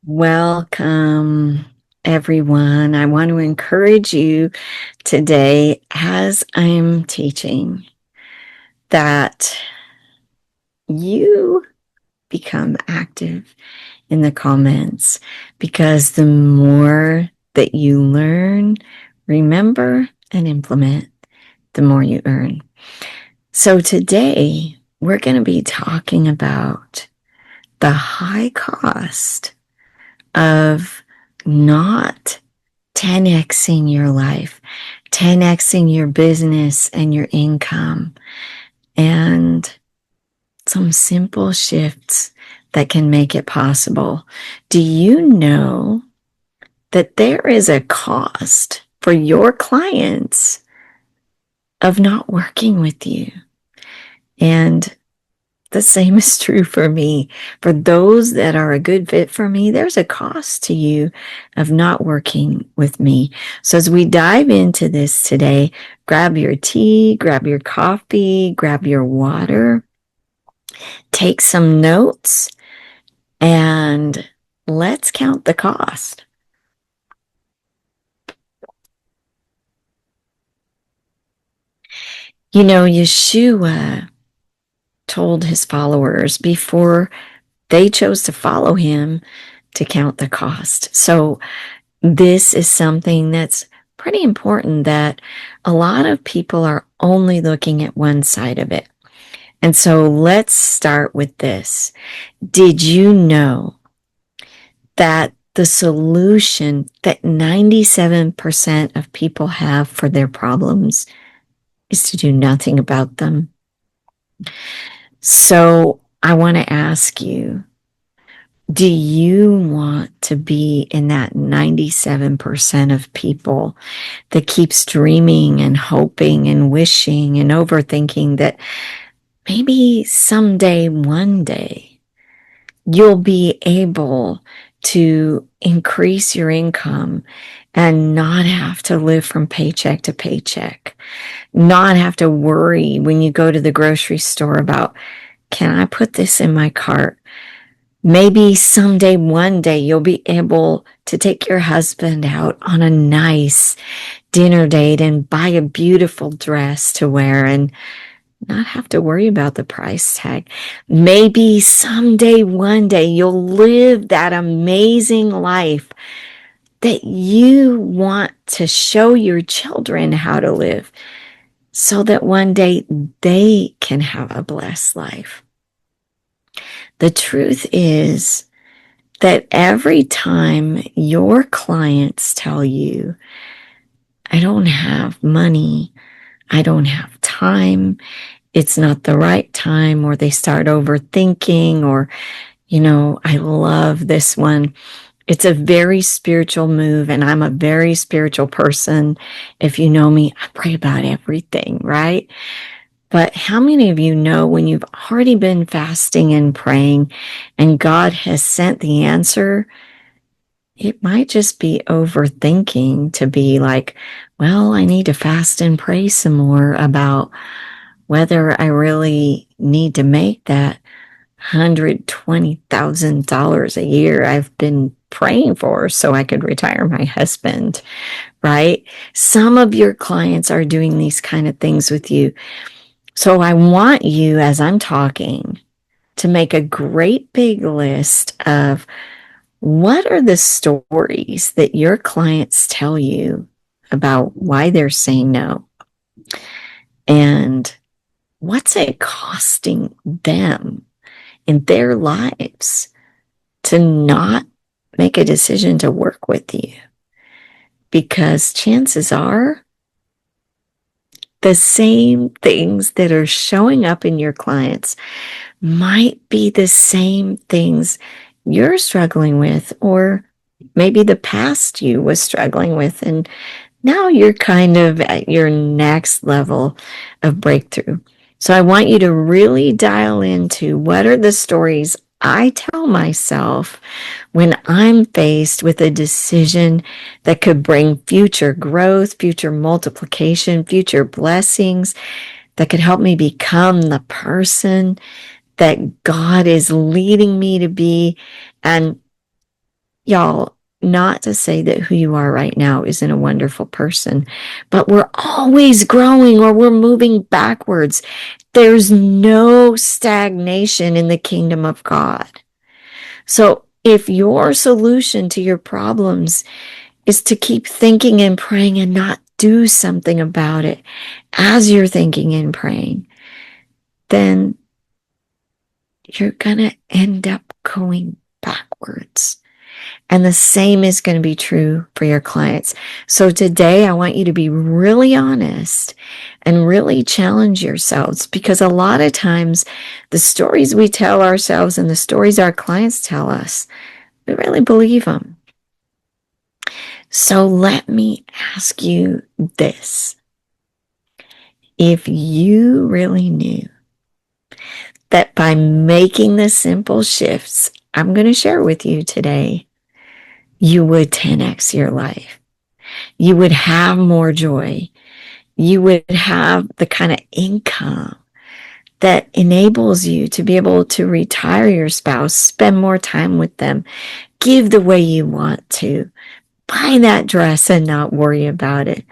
Welcome, everyone. I want to encourage you today as I'm teaching that you become active in the comments because the more that you learn, remember, and implement, the more you earn. So today we're going to be talking about the high cost of not 10xing your life, 10xing your business and your income, and some simple shifts that can make it possible. Do you know that there is a cost for your clients of not working with you? And the same is true for me. For those that are a good fit for me, there's a cost to you of not working with me. So as we dive into this today, grab your tea, grab your coffee, grab your water, take some notes, and let's count the cost. You know, Yeshua told his followers before they chose to follow him to count the cost. So this is something that's pretty important, that a lot of people are only looking at one side of it. And so let's start with this. Did you know that the solution that 97% of people have for their problems is to do nothing about them? So I want to ask you, do you want to be in that 97% of people that keeps dreaming and hoping and wishing and overthinking that maybe someday, one day, you'll be able to increase your income and not have to live from paycheck to paycheck, not have to worry when you go to the grocery store about, can I put this in my cart? Maybe someday, one day, you'll be able to take your husband out on a nice dinner date and buy a beautiful dress to wear and not have to worry about the price tag. Maybe someday, one day, you'll live that amazing life that you want to show your children how to live so that one day they can have a blessed life. The truth is that every time your clients tell you, I don't have money, I don't have time, it's not the right time, or they start overthinking, or, I love this one. It's a very spiritual move, and I'm a very spiritual person. If you know me, I pray about everything, right? But how many of you know when you've already been fasting and praying and God has sent the answer, it might just be overthinking to be like, well, I need to fast and pray some more about whether I really need to make that $120,000 a year I've been praying for so I could retire my husband, right? Some of your clients are doing these kind of things with you. So I want you, as I'm talking, to make a great big list of what are the stories that your clients tell you about why they're saying no? And what's it costing them in their lives to not make a decision to work with you? Because chances are the same things that are showing up in your clients might be the same things you're struggling with, or maybe the past you was struggling with, and now you're kind of at your next level of breakthrough. So I want you to really dial into what are the stories I tell myself when I'm faced with a decision that could bring future growth, future multiplication, future blessings, that could help me become the person that God is leading me to be. And Y'all, not to say that who you are right now isn't a wonderful person, but we're always growing or we're moving backwards. There's no stagnation in the kingdom of God. So if your solution to your problems is to keep thinking and praying and not do something about it as you're thinking and praying, then you're going to end up going backwards. And the same is going to be true for your clients. So today, I want you to be really honest and really challenge yourselves, because a lot of times the stories we tell ourselves and the stories our clients tell us, we really believe them. So let me ask you this. If you really knew that by making the simple shifts I'm going to share with you today, you would 10x your life. You would have more joy. You would have the kind of income that enables you to be able to retire your spouse, spend more time with them, give the way you want to, buy that dress and not worry about it.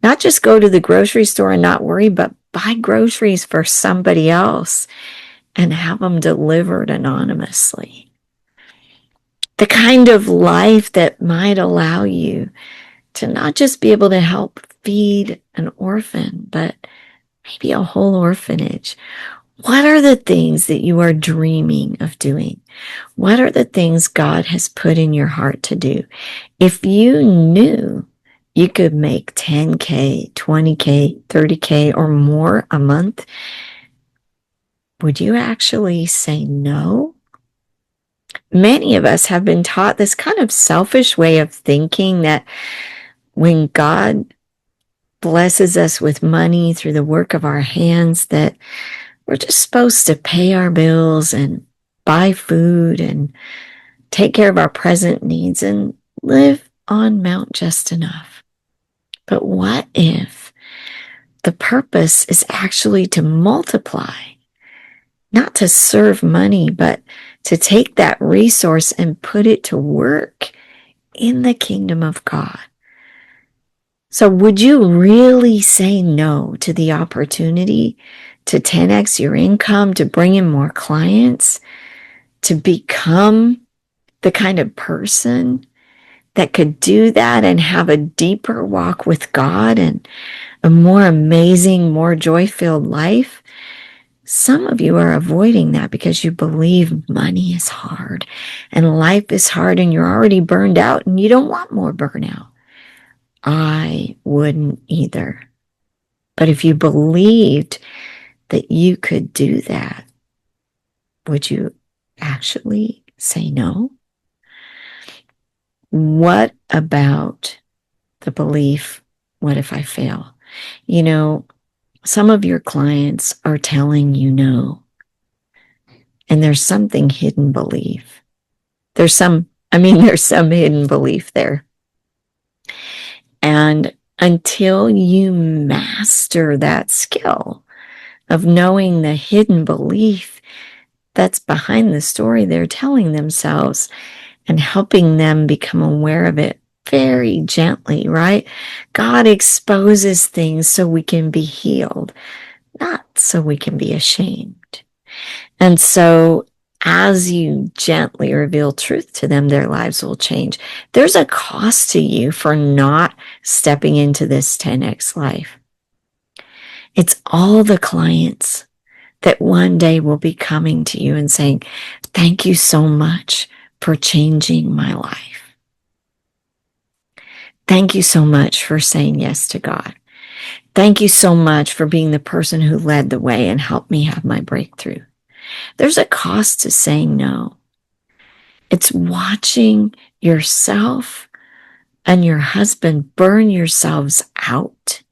Not just go to the grocery store and not worry, but buy groceries for somebody else and have them delivered anonymously. The kind of life that might allow you to not just be able to help feed an orphan, but maybe a whole orphanage. What are the things that you are dreaming of doing? What are the things God has put in your heart to do? If you knew you could make 10K, 20K, 30K or more a month, would you actually say no? Many of us have been taught this kind of selfish way of thinking that when God blesses us with money through the work of our hands, that we're just supposed to pay our bills and buy food and take care of our present needs and live on Mount Just Enough. But what if the purpose is actually to multiply, not to serve money, but to take that resource and put it to work in the kingdom of God? So would you really say no to the opportunity to 10x your income, to bring in more clients, to become the kind of person that could do that and have a deeper walk with God and a more amazing, more joy-filled life? Some of you are avoiding that because you believe money is hard and life is hard and you're already burned out and you don't want more burnout. I wouldn't either. But if you believed that you could do that, would you actually say no? What about the belief, what if I fail? You know, some of your clients are telling you no, and there's something hidden belief. There's some hidden belief there. And until you master that skill of knowing the hidden belief that's behind the story they're telling themselves and helping them become aware of it very gently, right? God exposes things so we can be healed, not so we can be ashamed. And so as you gently reveal truth to them, their lives will change. There's a cost to you for not stepping into this 10x life. It's all the clients that one day will be coming to you and saying, thank you so much for changing my life. Thank you so much for saying yes to God. Thank you so much for being the person who led the way and helped me have my breakthrough. There's a cost to saying no. It's watching yourself and your husband burn yourselves out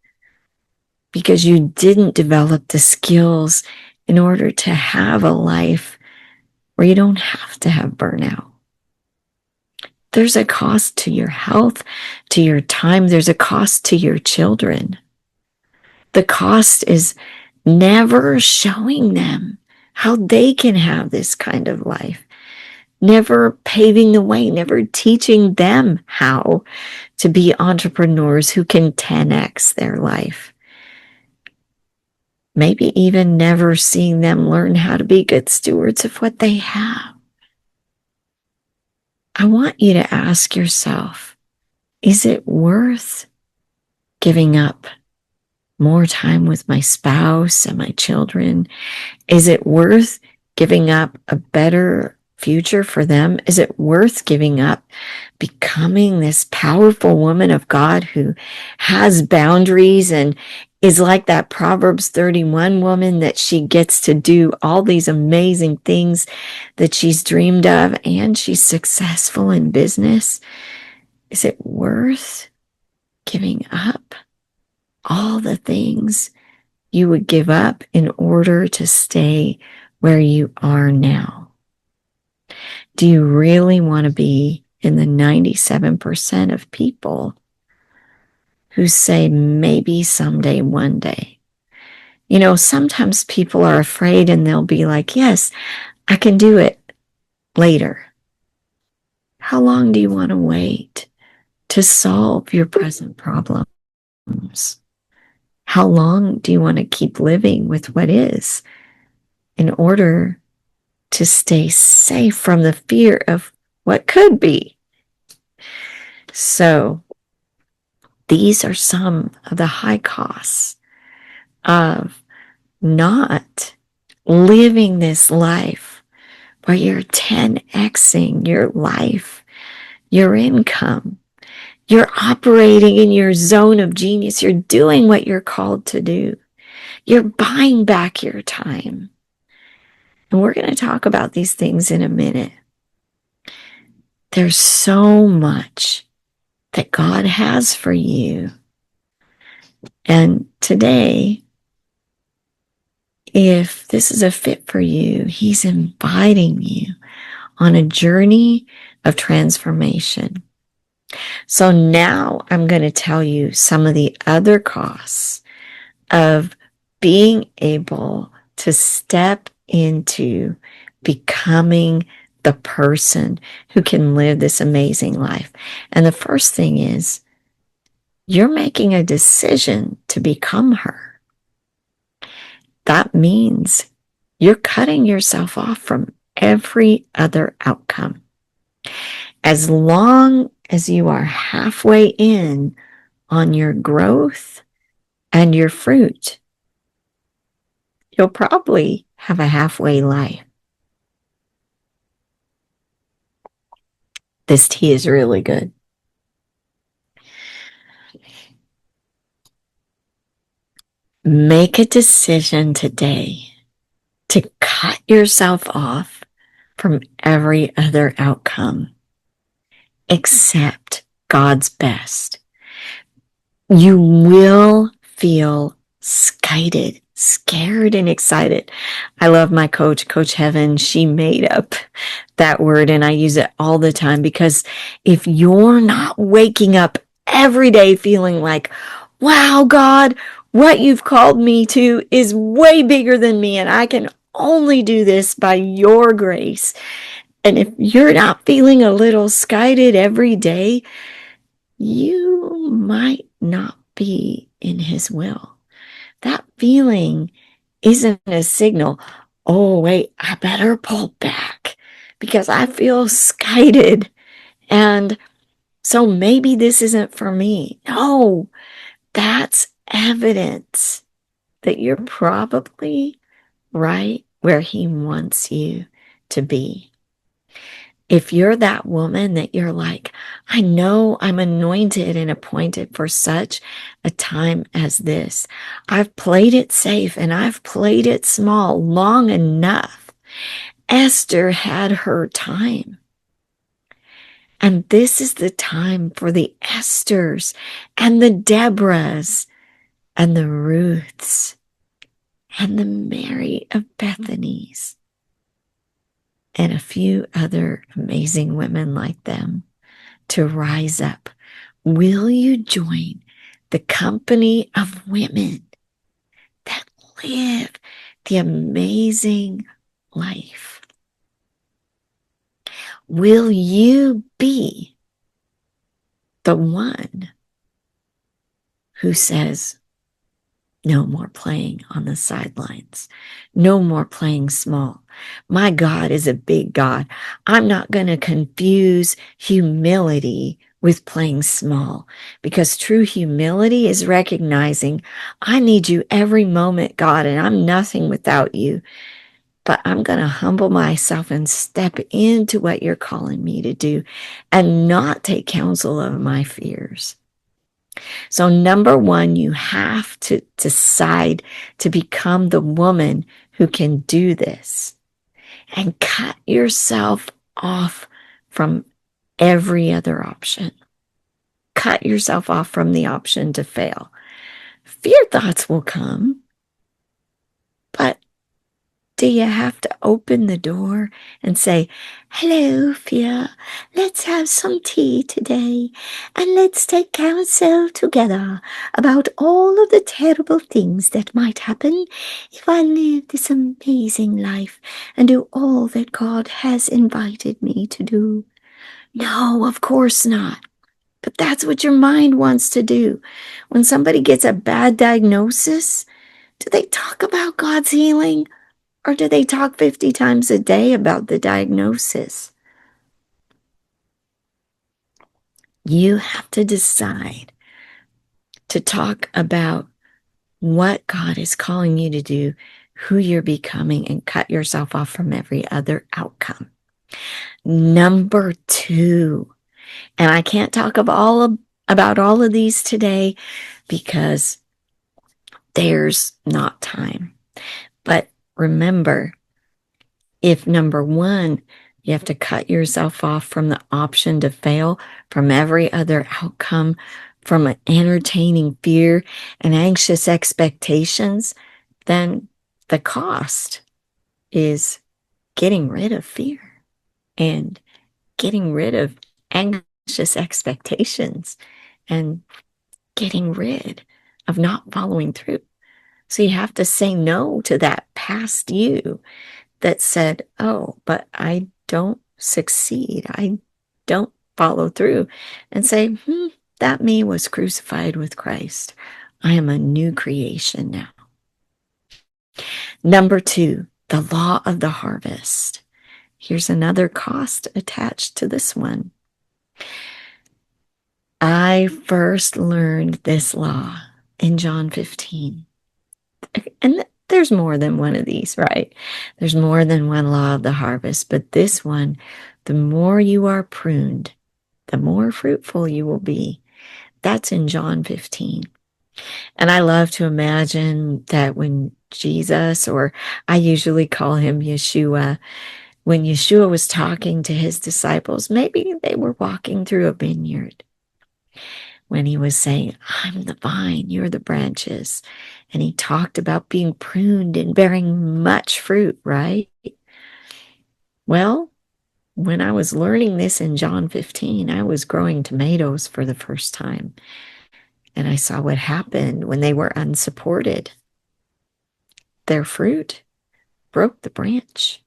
because you didn't develop the skills in order to have a life where you don't have to have burnout. There's a cost to your health, to your time. There's a cost to your children. The cost is never showing them how they can have this kind of life. never paving the way, never teaching them how to be entrepreneurs who can 10x their life. Maybe even never seeing them learn how to be good stewards of what they have. I want you to ask yourself, is it worth giving up more time with my spouse and my children? Is it worth giving up a better future for them? Is it worth giving up becoming this powerful woman of God who has boundaries and is like that Proverbs 31 woman, that she gets to do all these amazing things that she's dreamed of, and she's successful in business? Is it worth giving up all the things you would give up in order to stay where you are now? Do you really want to be in the 97% of people who say maybe someday, one day? You know, sometimes people are afraid and they'll be like, yes, I can do it later. How long do you want to wait to solve your present problems? How long do you want to keep living with what is in order to stay safe from the fear of what could be? So these are some of the high costs of not living this life where you're 10xing your life, your income. You're operating in your zone of genius. You're doing what you're called to do. You're buying back your time. And we're going to talk about these things in a minute. There's so much that God has for you. And today, if this is a fit for you, He's inviting you on a journey of transformation. So now I'm going to tell you some of the other costs of being able to step into becoming the person who can live this amazing life. And the first thing is, you're making a decision to become her. That means you're cutting yourself off from every other outcome. As long as you are halfway in on your growth and your fruit, you'll probably have a halfway life. This tea is really good. Make a decision today to cut yourself off from every other outcome except God's best. You will feel scared and excited. I love my coach, Coach Heaven. She made up that word and I use it all the time, because if you're not waking up every day feeling like, wow, God, what you've called me to is way bigger than me and I can only do this by your grace. And if you're not feeling a little skited every day, you might not be in His will. That feeling isn't a signal, oh, wait, I better pull back because I feel skited. And so maybe this isn't for me. No, that's evidence that you're probably right where He wants you to be. If you're that woman that you're like, I know I'm anointed and appointed for such a time as this. I've played it safe and I've played it small long enough. Esther had her time. And this is the time for the Esthers and the Deborahs and the Ruths and the Mary of Bethany's and a few other amazing women like them to rise up. Will you join the company of women that live the amazing life? Will you be the one who says, no more playing on the sidelines. No more playing small. My God is a big God. I'm not going to confuse humility with playing small, because true humility is recognizing I need you every moment, God, and I'm nothing without you. But I'm going to humble myself and step into what you're calling me to do and not take counsel of my fears. So, number one, you have to decide to become the woman who can do this and cut yourself off from every other option. Cut yourself off from the option to fail. Fear thoughts will come, but do you have to open the door and say, hello, fear, let's have some tea today and let's take counsel together about all of the terrible things that might happen if I live this amazing life and do all that God has invited me to do? No, of course not. But that's what your mind wants to do. When somebody gets a bad diagnosis, do they talk about God's healing? Or do they talk 50 times a day about the diagnosis? You have to decide to talk about what God is calling you to do, who you're becoming, and cut yourself off from every other outcome. Number two, and I can't talk about all of these today because there's not time. But remember, if number one, you have to cut yourself off from the option to fail, from every other outcome, from an entertaining fear and anxious expectations, then the cost is getting rid of fear and getting rid of anxious expectations and getting rid of not following through. So you have to say no to that past you that said, oh, but I don't succeed. I don't follow through, and say, that me was crucified with Christ. I am a new creation now. Number two, the law of the harvest. Here's another cost attached to this one. I first learned this law in John 15. And there's more than one of these, right? There's more than one law of the harvest, but this one, the more you are pruned, the more fruitful you will be. That's in John 15. And I love to imagine that when Jesus, or I usually call him Yeshua, when Yeshua was talking to his disciples, maybe they were walking through a vineyard, when he was saying, I'm the vine, you're the branches. And he talked about being pruned and bearing much fruit, right? Well, when I was learning this in John 15, I was growing tomatoes for the first time. And I saw what happened when they were unsupported. Their fruit broke the branch,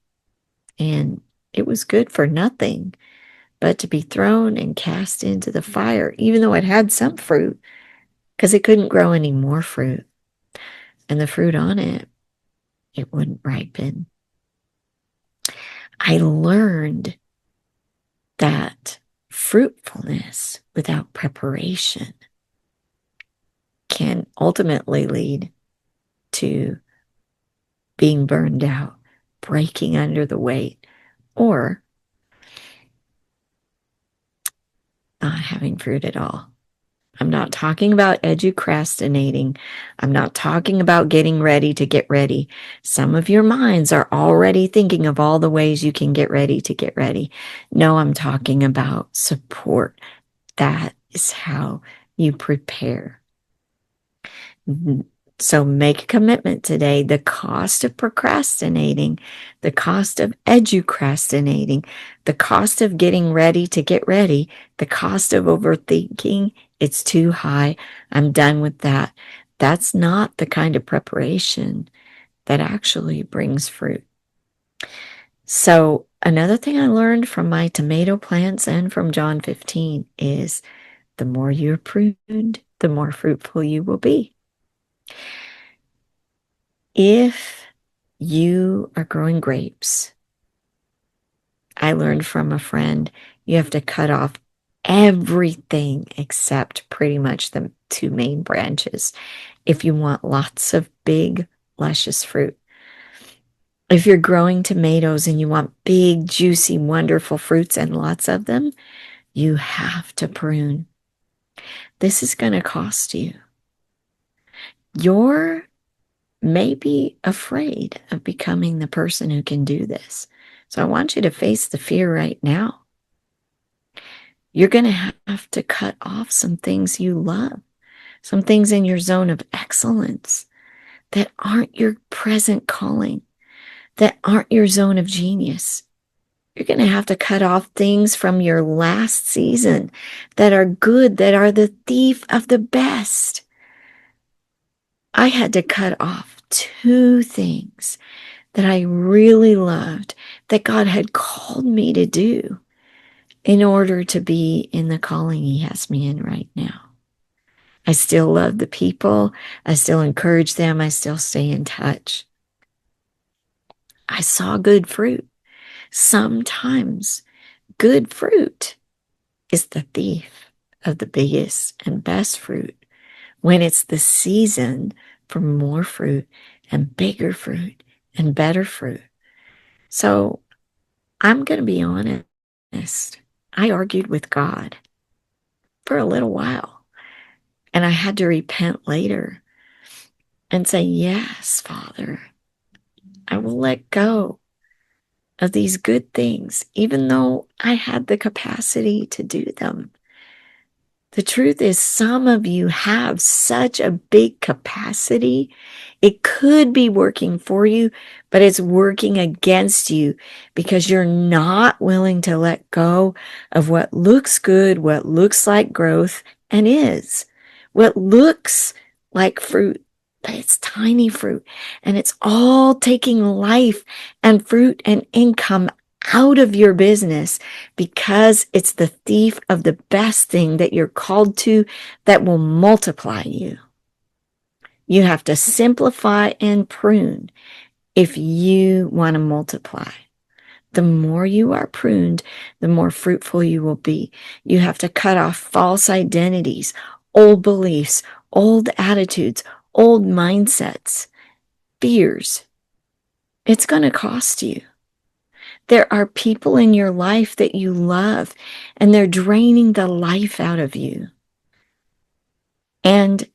and it was good for nothing but to be thrown and cast into the fire, even though it had some fruit, because it couldn't grow any more fruit. And the fruit on it, it wouldn't ripen. I learned that fruitfulness without preparation can ultimately lead to being burned out, breaking under the weight, or not having fruit at all. I'm not talking about educrastinating. I'm not talking about getting ready to get ready. Some of your minds are already thinking of all the ways you can get ready to get ready. No, I'm talking about support. That is how you prepare. So make a commitment today. The cost of procrastinating, the cost of educrastinating, the cost of getting ready to get ready, the cost of overthinking, it's too high. I'm done with that. That's not the kind of preparation that actually brings fruit. So Another thing I learned from my tomato plants and from John 15 is the more you're pruned, the more fruitful you will be. If you are growing grapes, I learned from a friend, you have to cut off everything except pretty much the two main branches if you want lots of big, luscious fruit. If you're growing tomatoes and you want big, juicy, wonderful fruits and lots of them, you have to prune. This is going to cost you. You're maybe afraid of becoming the person who can do this. So I want you to face the fear right now. You're going to have to cut off some things you love, some things in your zone of excellence that aren't your present calling, that aren't your zone of genius. You're going to have to cut off things from your last season that are good, that are the thief of the best. I had to cut off 2 things that I really loved, that God had called me to do in order to be in the calling He has me in right now. I still love the people. I still encourage them. I still stay in touch. I saw good fruit. Sometimes good fruit is the thief of the biggest and best fruit when it's the season for more fruit and bigger fruit and better fruit. So I'm going to be honest. I argued with God for a little while, and I had to repent later and say, yes, Father, I will let go of these good things, even though I had the capacity to do them. The truth is, some of you have such a big capacity. It could be working for you, but it's working against you because you're not willing to let go of what looks good, what looks like growth, and is. What looks like fruit, but it's tiny fruit, and it's all taking life and fruit and income out of your business because it's the thief of the best thing that you're called to that will multiply you. You have to simplify and prune if you want to multiply. The more you are pruned, the more fruitful you will be. You have to cut off false identities, old beliefs, old attitudes, old mindsets, fears. It's going to cost you. There are people in your life that you love, and they're draining the life out of you. And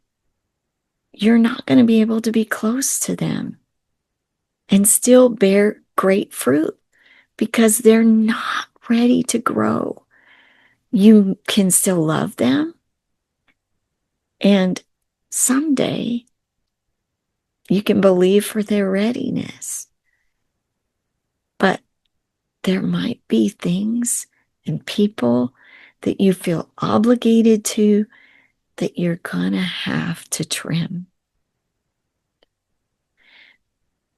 you're not going to be able to be close to them and still bear great fruit because they're not ready to grow. You can still love them, and someday you can believe for their readiness. But there might be things and people that you feel obligated to that you're going to have to trim.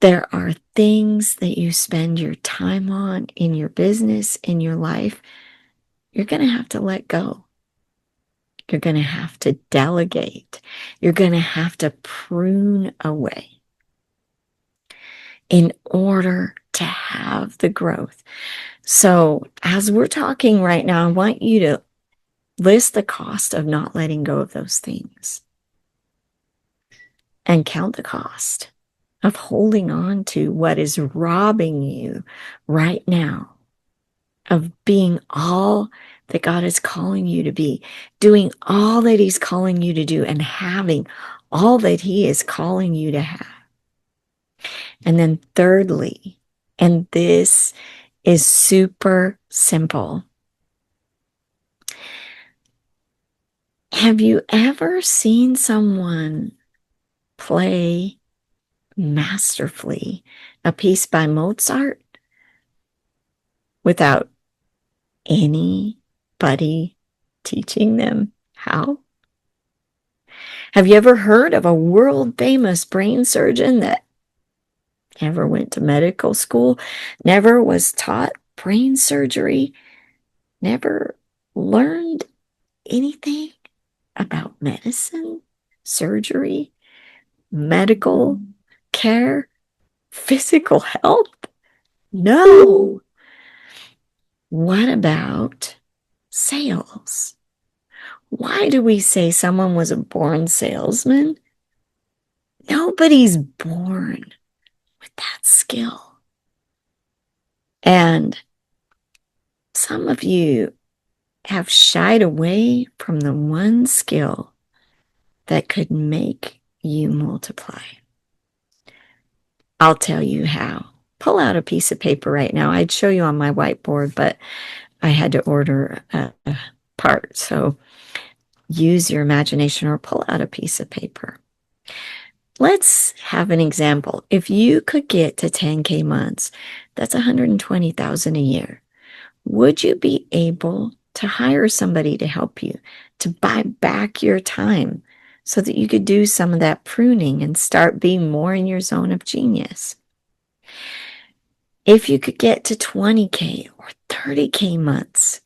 There are things that you spend your time on in your business, in your life. You're going to have to let go. You're going to have to delegate. You're going to have to prune away in order to have the growth. So as we're talking right now, I want you to list the cost of not letting go of those things and count the cost of holding on to what is robbing you right now of being all that God is calling you to be, doing all that He's calling you to do, and having all that He is calling you to have. And then thirdly, and this is super simple. Have you ever seen someone play masterfully a piece by Mozart without anybody teaching them how? Have you ever heard of a world famous brain surgeon that never went to medical school, never was taught brain surgery, never learned anything about medicine, surgery, medical care, physical health? No. What about sales? Why do we say someone was a born salesman? Nobody's born with that skill. And some of you have shied away from the one skill that could make you multiply. I'll tell you how. Pull out a piece of paper right now. I'd show you on my whiteboard, but I had to order a part. So use your imagination or pull out a piece of paper. Let's have an example. If you could get to 10K months, that's 120,000 a year. Would you be able to hire somebody to help you, to buy back your time so that you could do some of that pruning and start being more in your zone of genius? If you could get to 20K or 30K months,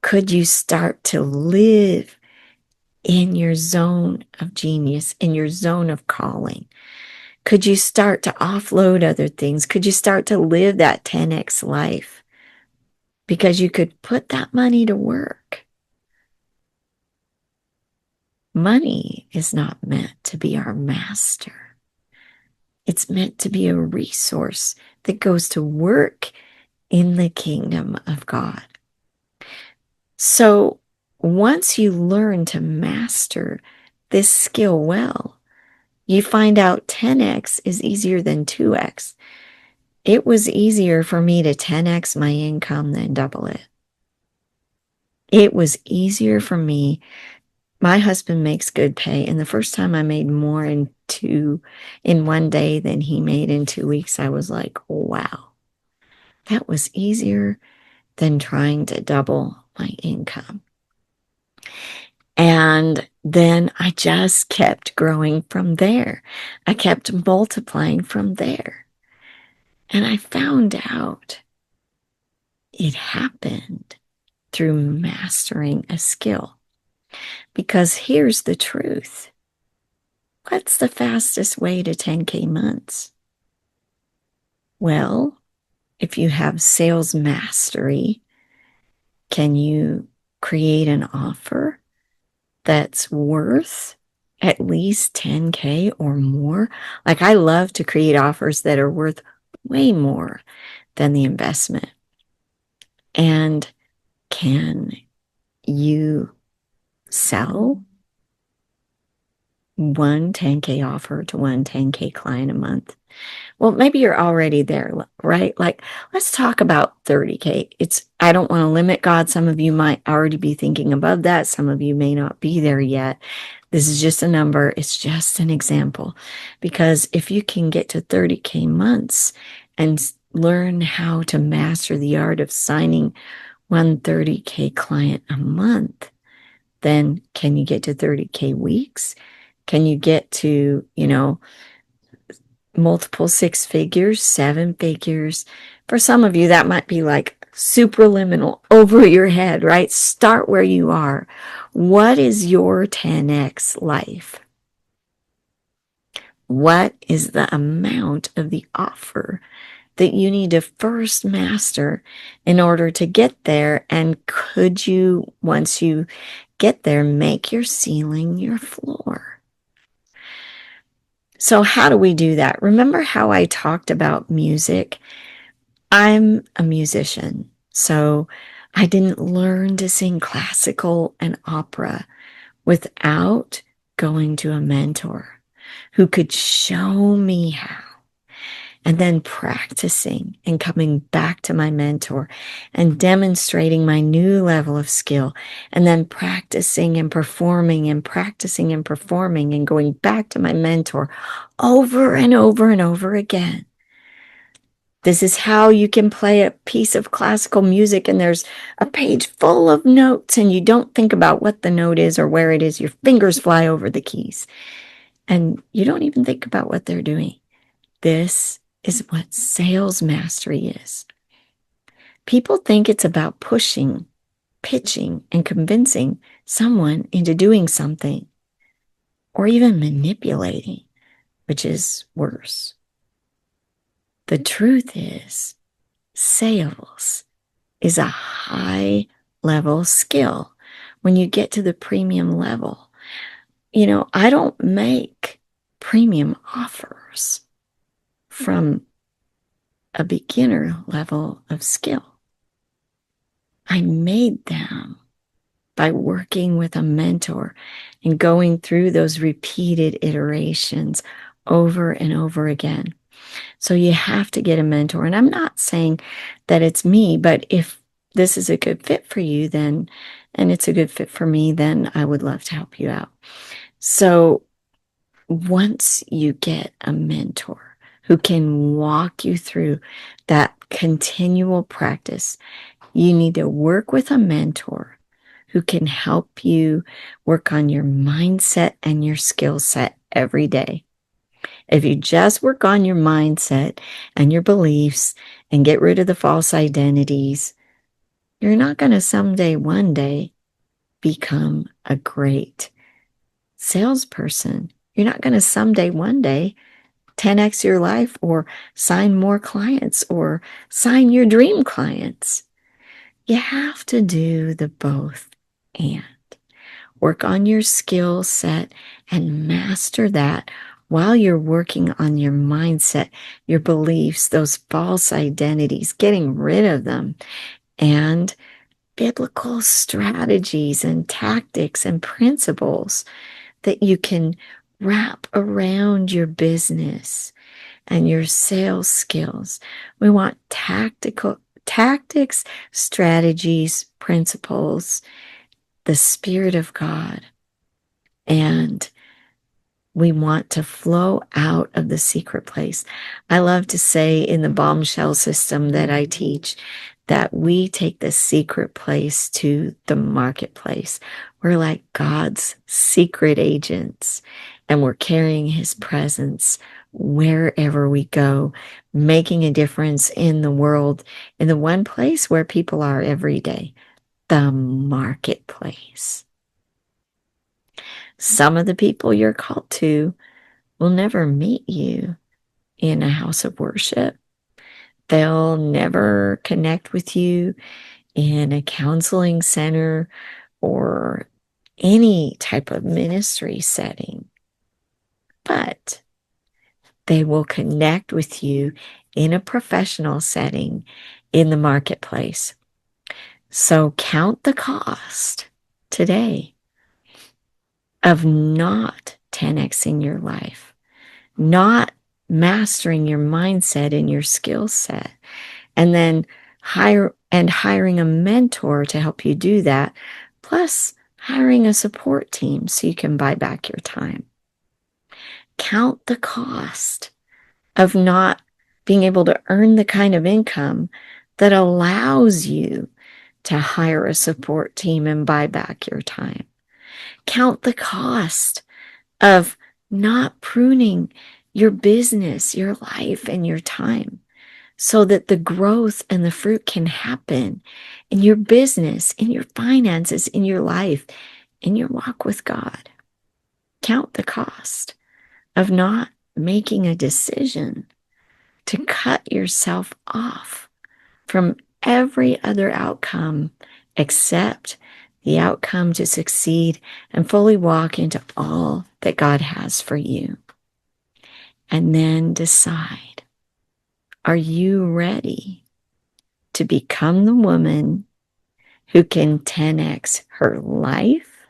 could you start to live in your zone of genius, in your zone of calling? Could you start to offload other things? Could you start to live that 10X life? Because you could put that money to work. Money is not meant to be our master. It's meant to be a resource that goes to work in the kingdom of God. So once you learn to master this skill well, you find out 10X is easier than 2X. It was easier for me to 10X my income than double it. It was easier for me. My husband makes good pay, and the first time I made more in 1 day than he made in 2 weeks, I was like, wow, that was easier than trying to double my income. And then I just kept growing from there. I kept multiplying from there. And I found out it happened through mastering a skill. Because here's the truth. What's the fastest way to 10K months? Well, if you have sales mastery, can you create an offer that's worth at least 10K or more? Like, I love to create offers that are worth way more than the investment. And can you sell one 10K offer to one 10K client a month? Well, maybe you're already there, right? Like, let's talk about 30K. I don't want to limit God. Some of you might already be thinking above that. Some of you may not be there yet. This is just a number. It's just an example. Because if you can get to 30K months and learn how to master the art of signing one 30K client a month, then can you get to 30K weeks? Can you get to, multiple 6 figures, 7 figures? For some of you, that might be like superliminal, over your head, right? Start where you are. What is your 10X life? What is the amount of the offer that you need to first master in order to get there? And could you, once you get there, make your ceiling your floor? So how do we do that? Remember how I talked about music? I'm a musician, so I didn't learn to sing classical and opera without going to a mentor who could show me how, and then practicing and coming back to my mentor and demonstrating my new level of skill, and then practicing and performing and practicing and performing and going back to my mentor over and over and over again. This is how you can play a piece of classical music and there's a page full of notes and you don't think about what the note is or where it is. Your fingers fly over the keys and you don't even think about what they're doing. This is what sales mastery is. People think it's about pushing, pitching, and convincing someone into doing something, or even manipulating, which is worse. The truth is, sales is a high level skill when you get to the premium level. I don't make premium offers from a beginner level of skill. I made them by working with a mentor and going through those repeated iterations over and over again. So you have to get a mentor. And I'm not saying that it's me, but if this is a good fit for you, then, and it's a good fit for me, then I would love to help you out. So once you get a mentor who can walk you through that continual practice, you need to work with a mentor who can help you work on your mindset and your skill set every day. If you just work on your mindset and your beliefs and get rid of the false identities, you're not going to one day, become a great salesperson. You're not going to one day, 10x your life or sign more clients or sign your dream clients. You have to do the both and. Work on your skill set and master that while you're working on your mindset, your beliefs, those false identities, getting rid of them, and biblical strategies and tactics and principles that you can wrap around your business and your sales skills. We want tactics, strategies, principles, the Spirit of God. And we want to flow out of the secret place. I love to say in the bombshell system that I teach that we take the secret place to the marketplace. We're like God's secret agents, and we're carrying his presence wherever we go, making a difference in the world, in the one place where people are every day, the marketplace. Some of the people you're called to will never meet you in a house of worship. They'll never connect with you in a counseling center or any type of ministry setting. But they will connect with you in a professional setting in the marketplace. So count the cost today of not 10xing your life, not mastering your mindset and your skill set, and then hiring a mentor to help you do that, plus hiring a support team so you can buy back your time. Count the cost of not being able to earn the kind of income that allows you to hire a support team and buy back your time. Count the cost of not pruning your business, your life, and your time so that the growth and the fruit can happen in your business, in your finances, in your life, in your walk with God. Count the cost of not making a decision to cut yourself off from every other outcome except the outcome to succeed and fully walk into all that God has for you. And then decide, are you ready to become the woman who can 10x her life,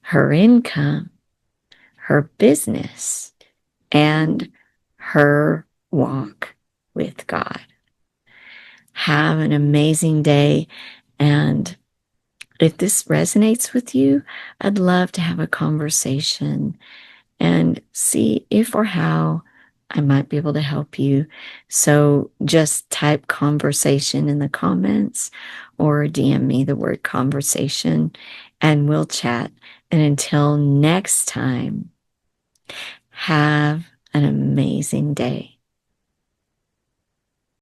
her income, her business, and her walk with God? Have an amazing day. And if this resonates with you, I'd love to have a conversation and see if or how I might be able to help you. So just type conversation in the comments or DM me the word conversation and we'll chat. And until next time, have an amazing day.